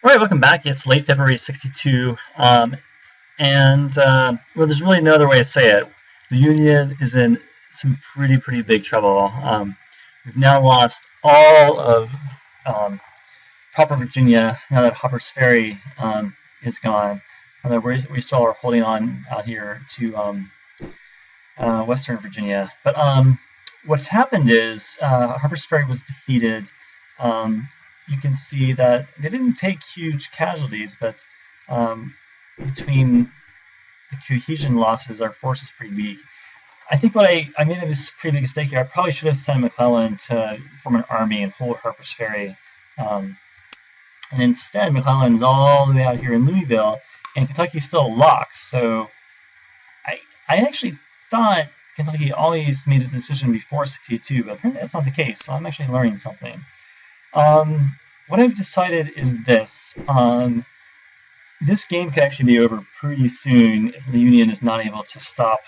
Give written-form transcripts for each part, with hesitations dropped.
All right, welcome back. It's late February 62, well, there's really no other way to say it. The Union is in some pretty big trouble. We've now lost all of proper Virginia now that Harpers Ferry is gone. Although we still are holding on out here to Western Virginia. But what's happened is Harpers Ferry was defeated. You can see that they didn't take huge casualties, but between the cohesion losses, our force is pretty weak. I think what I made a pretty big mistake here. I probably should have sent McClellan to form an army and hold Harpers Ferry. And instead, McClellan is all the way out here in Louisville, and Kentucky's still locked. So I actually thought Kentucky always made a decision before 62, but apparently that's not the case. So I'm actually learning something. What I've decided is this. This game could actually be over pretty soon if the Union is not able to stop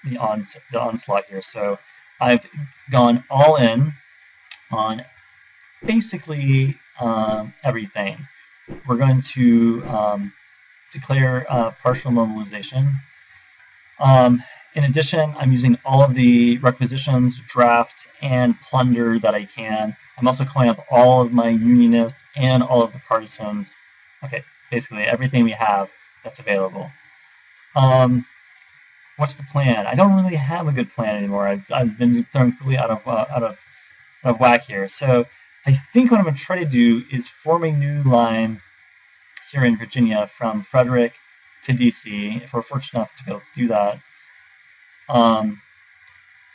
the onslaught here. So I've gone all in on basically everything. We're going to declare partial mobilization. In addition, I'm using all of the requisitions, draft, and plunder that I can. I'm also calling up all of my Unionists and all of the partisans. Okay, basically everything we have that's available. What's the plan? I don't really have a good plan anymore. I've been thrown completely out of whack here. So I think what I'm going to try to do is form a new line here in Virginia from Frederick to DC, if we're fortunate enough to be able to do that.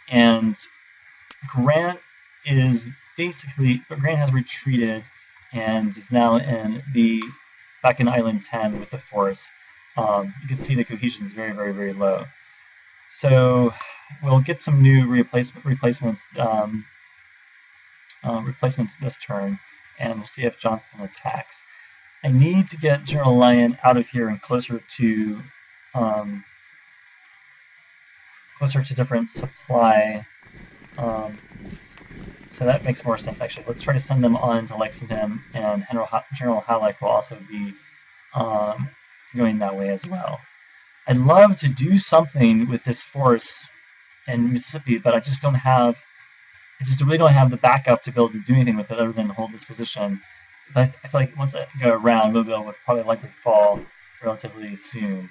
And Grant has retreated and is now back in Island 10 with the force. You can see the cohesion is very low. So we'll get some new replacements this turn, and we'll see if Johnston attacks. I need to get General Lyon out of here and closer to different supply. So that makes more sense, actually. Let's try to send them on to Lexington, and General Halleck will also be going that way as well. I'd love to do something with this force in Mississippi, but I just really don't have the backup to be able to do anything with it other than hold this position. Because I feel like once I go around, Mobile would probably likely fall relatively soon.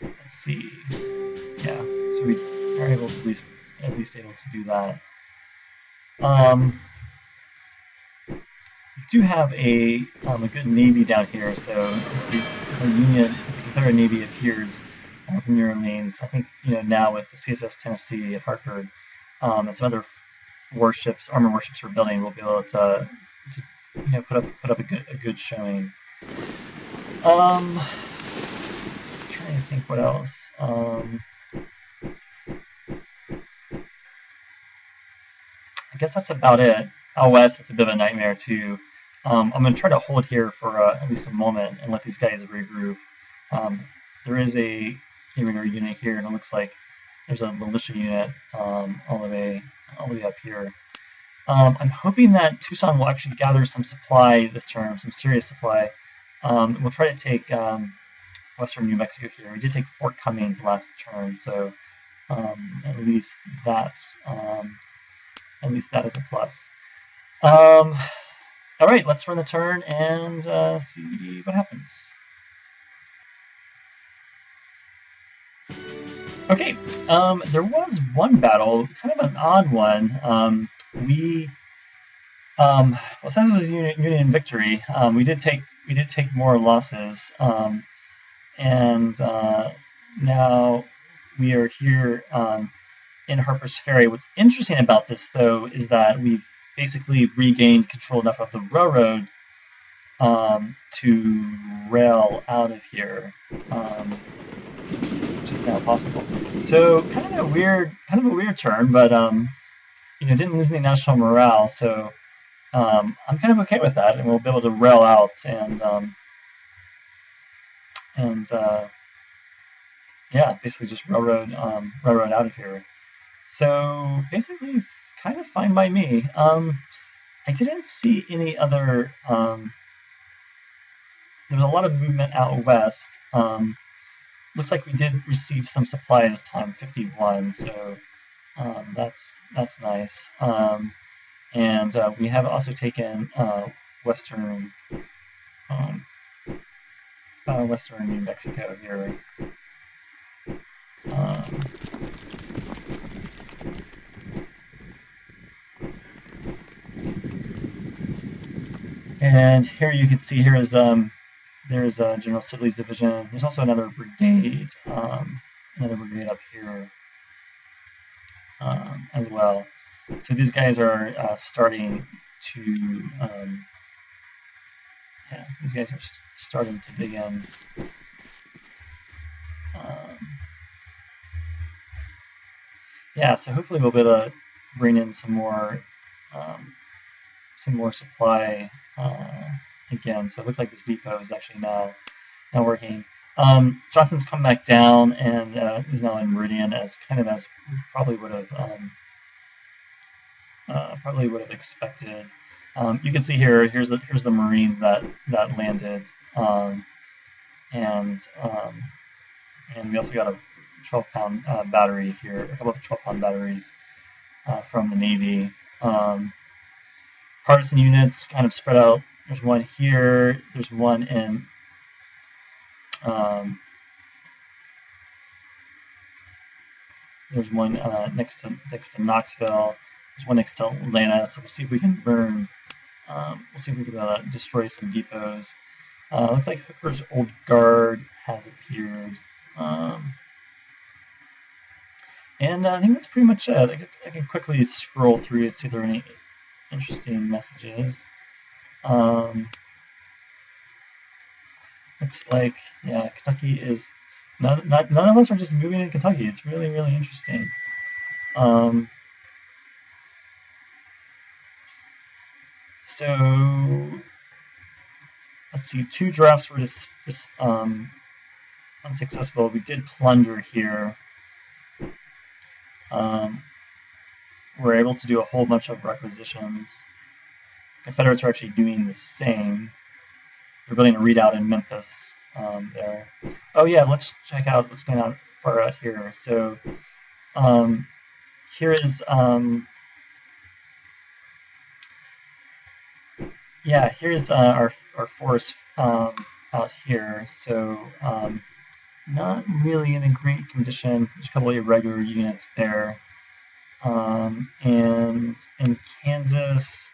Let's see. Yeah, so we are able to at least able to do that. We do have a good navy down here, so if the Confederate Navy appears from New Orleans, I think now with the CSS Tennessee at Hartford and some other armor warships we're building, we'll be able to put up a good showing. Trying to think what else. I guess that's about it. Out west, it's a bit of a nightmare too. I'm going to try to hold here for at least a moment and let these guys regroup. There is a radar unit here, and it looks like there's a militia unit all the way up here. I'm hoping that Tucson will actually gather some supply this term, some serious supply. We'll try to take western New Mexico here. We did take Fort Cummings last turn, so at least that's a plus. All right, let's run the turn and see what happens. Okay, there was one battle, kind of an odd one. Since it was a Union victory, we did take more losses, and now we are here in Harpers Ferry. What's interesting about this, though, is that we've basically regained control enough of the railroad to rail out of here, which is now possible. So kind of a weird turn, but didn't lose any national morale. So I'm kind of okay with that, and we'll be able to rail out and basically just railroad out of here. So basically, kind of fine by me. I didn't see any other. There was a lot of movement out west. Looks like we did receive some supply this time, 51. So that's nice. And we have also taken western western New Mexico here. And here you can see here is there's General Sibley's division. There's also another brigade up here as well. So these guys are starting to these guys are starting to dig in. So hopefully we'll be able to bring in some more supply again. So it looks like this depot is actually now working. Johnson's come back down and is now in Meridian as we probably would have expected. You can see here. Here's the Marines that landed, and we also got a 12-pound battery here, a couple of 12-pound batteries from the Navy. Partisan units kind of spread out. There's one here. There's one in. There's one next to Knoxville. There's one next to Atlanta. So we'll see if we can burn. We'll see if we can destroy some depots. Looks like Hooker's Old Guard has appeared. And I think that's pretty much it. I can quickly scroll through to see if there are any interesting messages. Looks like Kentucky is none of us are just moving in Kentucky. It's really, really interesting. So let's see. 2 drafts were just unsuccessful. We did plunder here. We're able to do a whole bunch of requisitions. Confederates are actually doing the same. They're building a redoubt in Memphis there. Oh yeah, let's check out what's going on far out here. So here is here's our force out here. So not really in a great condition. There's a couple of irregular units there. And in Kansas,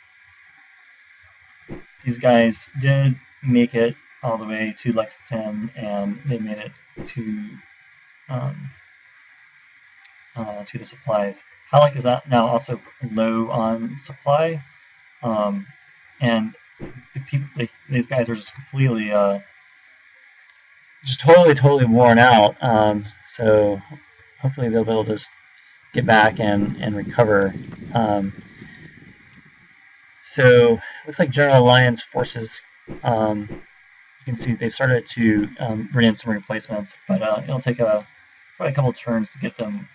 these guys did make it all the way to Lexington, and they made it to the supplies. Halleck is now also low on supply, and these guys are just completely, just totally worn out. So hopefully they'll be able to just get back and recover. So looks like General Lyon's forces. You can see they've started to bring in some replacements, but it'll take probably a couple turns to get them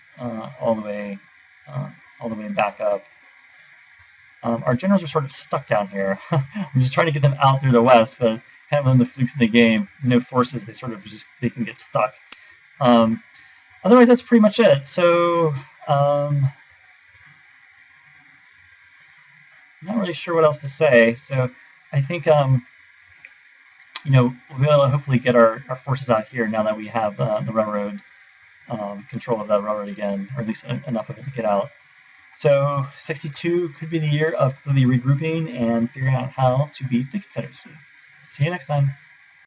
all the way back up. Our generals are sort of stuck down here. I'm just trying to get them out through the west, but kind of on the flukes in the game, no forces. They can get stuck. Otherwise, that's pretty much it. So not really sure what else to say. So I think we'll be able to hopefully get our forces out here now that we have the railroad, control of that railroad again, or at least enough of it to get out. So 62 could be the year of the regrouping and figuring out how to beat the Confederacy. See you next time.